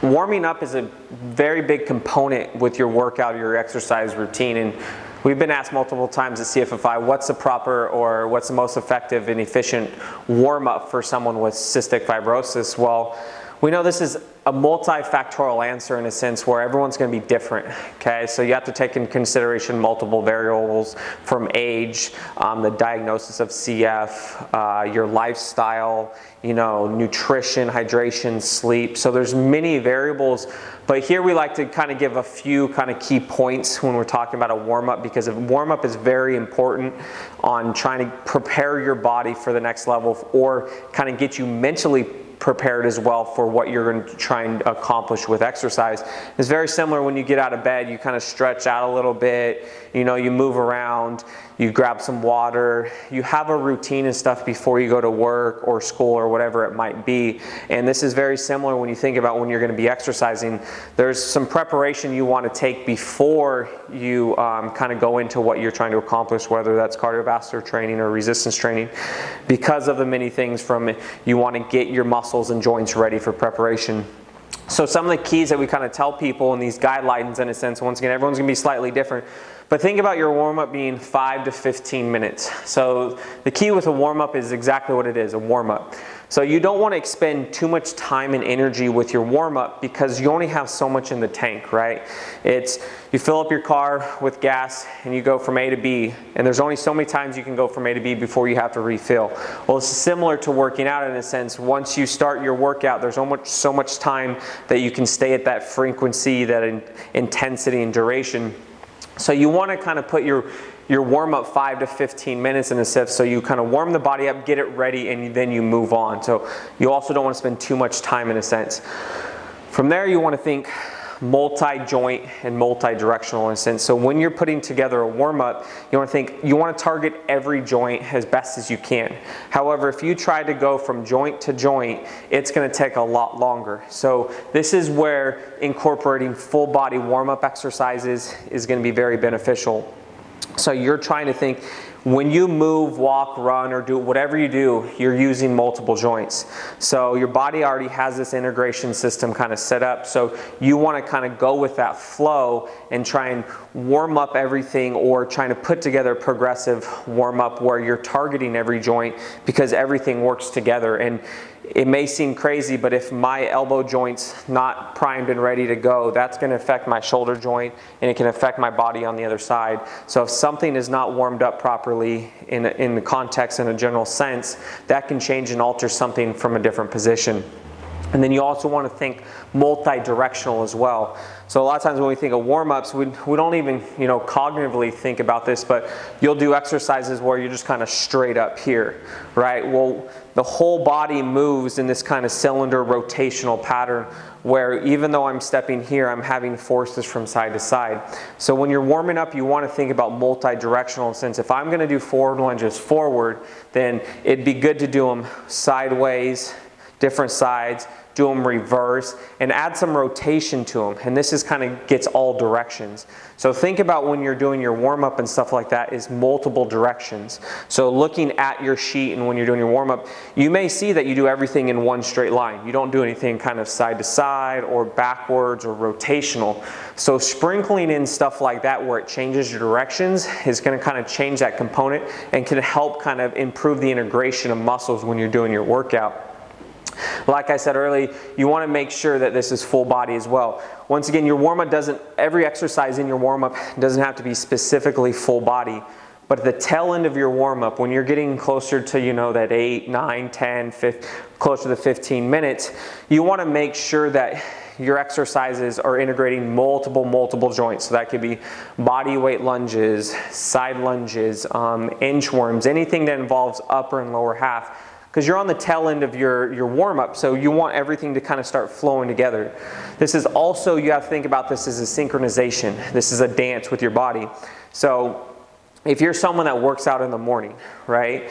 warming up is a very big component with your workout or your exercise routine. And we've been asked multiple times at CFFI, what's the proper or what's the most effective and efficient warm-up for someone with cystic fibrosis? Well, we know this is a multifactorial answer in a sense where everyone's going to be different, okay? So you have to take into consideration multiple variables from age, the diagnosis of CF, your lifestyle, you know, nutrition, hydration, sleep. So there's many variables, but here we like to kind of give a few kind of key points when we're talking about a warm-up, because a warm-up is very important on trying to prepare your body for the next level or kind of get you mentally prepared as well for what you're going to try and accomplish with exercise. It's very similar when you get out of bed, you kind of stretch out a little bit, you know, you move around, you grab some water, you have a routine and stuff before you go to work or school or whatever it might be. And this is very similar when you think about when you're going to be exercising. There's some preparation you want to take before you kind of go into what you're trying to accomplish, whether that's cardiovascular training or resistance training, because of the many things from you want to get your muscles and joints ready for preparation. So some of the keys that we kind of tell people in these guidelines, in a sense, once again, everyone's going to be slightly different, but think about your warm-up being 5 to 15 minutes. So the key with a warm-up is exactly what it is, a warm-up. So you don't want to expend too much time and energy with your warm-up because you only have so much in the tank, right? It's, you fill up your car with gas and you go from A to B, and there's only so many times you can go from A to B before you have to refill. Well, it's similar to working out in a sense. Once you start your workout, there's so much time that you can stay at that frequency, that intensity and duration. So you want to kind of put your warm-up 5 to 15 minutes in a sense, so you kind of warm the body up, get it ready, and then you move on. So you also don't want to spend too much time in a sense. From there, you want to think multi-joint and multi-directional in a sense. So when you're putting together a warm-up, you want to target every joint as best as you can. However, if you try to go from joint to joint, it's going to take a lot longer. So this is where incorporating full body warm-up exercises is going to be very beneficial. So you're trying to think, when you move, walk, run, or do whatever you do, you're using multiple joints. So your body already has this integration system kind of set up. So you want to kind of go with that flow and try and warm up everything, or trying to put together a progressive warm up where you're targeting every joint, because everything works together. And it may seem crazy, but if my elbow joint's not primed and ready to go, that's going to affect my shoulder joint, and it can affect my body on the other side. So if something is not warmed up properly in the context, in a general sense, that can change and alter something from a different position. And then you also want to think multi-directional as well. So a lot of times when we think of warm-ups, we don't even, cognitively think about this, but you'll do exercises where you're just kind of straight up here, right? Well, the whole body moves in this kind of cylinder rotational pattern, where even though I'm stepping here, I'm having forces from side to side. So when you're warming up, you want to think about multi-directional, since if I'm going to do forward lunges forward, then it'd be good to do them sideways, different sides, do them reverse, and add some rotation to them. And this is kind of gets all directions. So think about when you're doing your warm-up and stuff like that is multiple directions. So looking at your sheet, and when you're doing your warm-up, you may see that you do everything in one straight line. You don't do anything kind of side to side or backwards or rotational. So sprinkling in stuff like that where it changes your directions is going to kind of change that component and can help kind of improve the integration of muscles when you're doing your workout. Like I said earlier, you want to make sure that this is full body as well. Once again, your warm-up every exercise in your warm-up doesn't have to be specifically full body. But at the tail end of your warm-up, when you're getting closer to, that 8, 9, 10, 15, closer to 15 minutes, you want to make sure that your exercises are integrating multiple joints. So that could be body weight lunges, side lunges, inchworms, anything that involves upper and lower half. Because you're on the tail end of your warm-up, so you want everything to kind of start flowing together. This is also, you have to think about this as a synchronization. This is a dance with your body. So if you're someone that works out in the morning, right?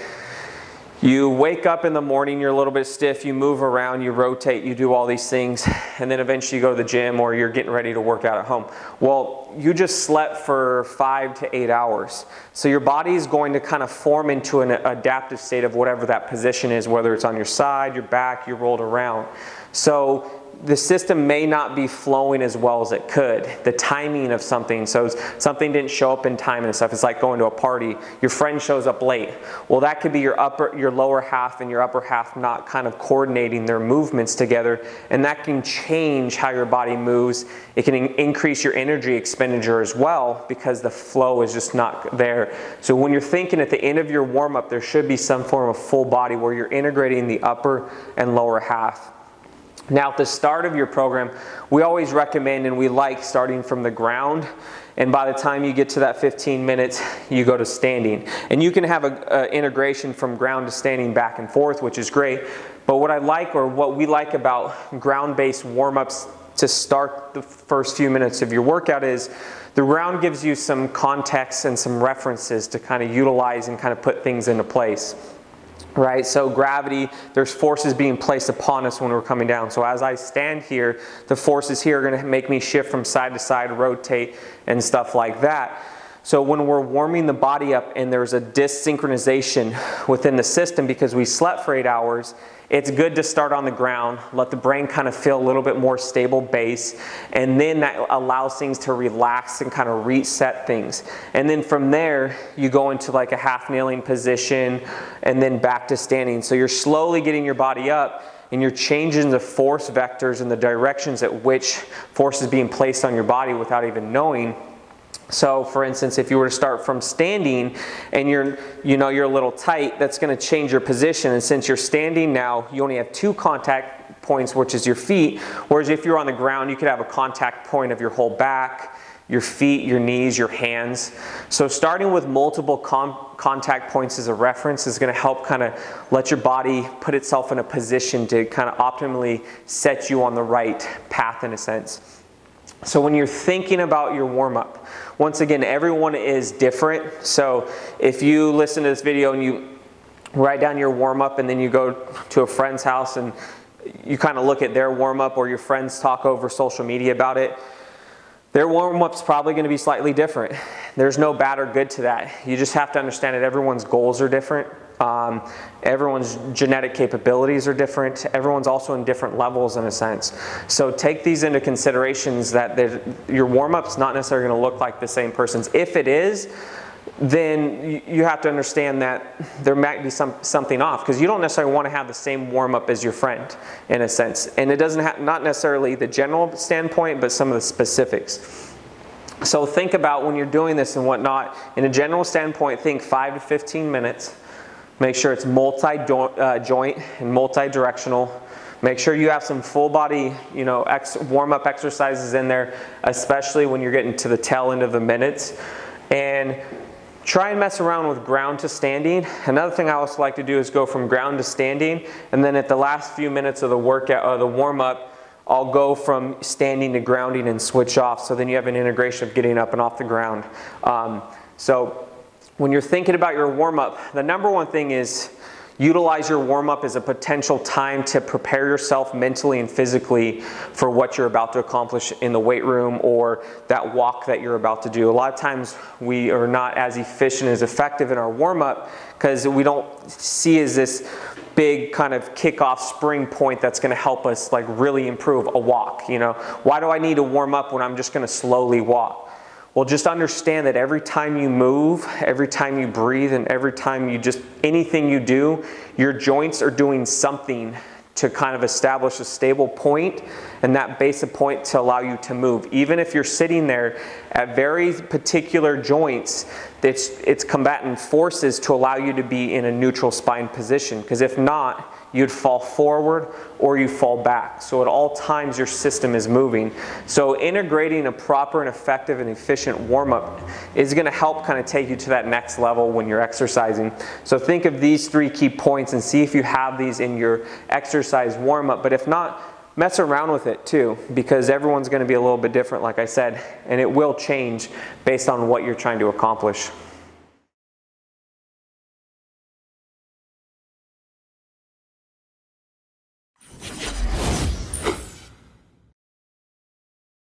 You wake up in the morning, you're a little bit stiff, you move around, you rotate, you do all these things, and then eventually you go to the gym or you're getting ready to work out at home. Well, you just slept for 5 to 8 hours. So your body is going to kind of form into an adaptive state of whatever that position is, whether it's on your side, your back, you're rolled around. So the system may not be flowing as well as it could. The timing of something, so something didn't show up in time and stuff. It's like going to a party. Your friend shows up late. Well, that could be your lower half and your upper half not kind of coordinating their movements together, and that can change how your body moves. It can increase your energy expenditure as well because the flow is just not there. So when you're thinking at the end of your warm-up, there should be some form of full body where you're integrating the upper and lower half. Now at the start of your program, we always recommend and we like starting from the ground, and by the time you get to that 15 minutes, you go to standing. And you can have an integration from ground to standing back and forth, which is great. But what I like, or what we like about ground-based warm-ups to start the first few minutes of your workout, is the ground gives you some context and some references to kind of utilize and kind of put things into place. Right, so gravity, there's forces being placed upon us when we're coming down. So as I stand here, the forces here are going to make me shift from side to side, rotate, and stuff like that. So when we're warming the body up and there's a dysynchronization within the system because we slept for 8 hours, it's good to start on the ground, let the brain kind of feel a little bit more stable base, and then that allows things to relax and kind of reset things. And then from there, you go into like a half kneeling position and then back to standing. So you're slowly getting your body up and you're changing the force vectors and the directions at which force is being placed on your body without even knowing. So for instance, if you were to start from standing and you're a little tight, that's going to change your position. And since you're standing now, you only have 2 contact points, which is your feet. Whereas if you're on the ground, you could have a contact point of your whole back, your feet, your knees, your hands. So starting with multiple contact points as a reference is going to help kind of let your body put itself in a position to kind of optimally set you on the right path in a sense. So when you're thinking about your warm-up, once again, everyone is different. So if you listen to this video and you write down your warm-up and then you go to a friend's house and you kind of look at their warm-up, or your friends talk over social media about it, their warm-up's probably going to be slightly different. There's no bad or good to that. You just have to understand that everyone's goals are different. Everyone's genetic capabilities are different. Everyone's also in different levels in a sense. So take these into considerations, that your warm-up's not necessarily going to look like the same person's. If it is, then you have to understand that there might be something off, because you don't necessarily want to have the same warm-up as your friend in a sense. And it doesn't have, not necessarily the general standpoint, but some of the specifics. So think about when you're doing this and whatnot, in a general standpoint, think 5 to 15 minutes. Make sure it's multi-joint and multi-directional. Make sure you have some full body, warm-up exercises in there, especially when you're getting to the tail end of the minutes. And try and mess around with ground to standing. Another thing I also like to do is go from ground to standing, and then at the last few minutes of the workout or the warm-up, I'll go from standing to grounding and switch off. So then you have an integration of getting up and off the ground. So when you're thinking about your warm-up, the number one thing is utilize your warm-up as a potential time to prepare yourself mentally and physically for what you're about to accomplish in the weight room or that walk that you're about to do. A lot of times we are not as efficient, as effective in our warm-up because we don't see as this big kind of kickoff spring point that's going to help us like really improve a walk. Why do I need to warm up when I'm just going to slowly walk? Well, just understand that every time you move, every time you breathe, and every time anything you do, your joints are doing something to kind of establish a stable point and that basic point to allow you to move. Even if you're sitting there at very particular joints, it's combating forces to allow you to be in a neutral spine position, because if not, you'd fall forward or you fall back. So at all times your system is moving. So integrating a proper and effective and efficient warm-up is going to help kind of take you to that next level when you're exercising. So think of these 3 key points and see if you have these in your exercise warm-up. But if not, mess around with it too, because everyone's going to be a little bit different, like I said, and it will change based on what you're trying to accomplish.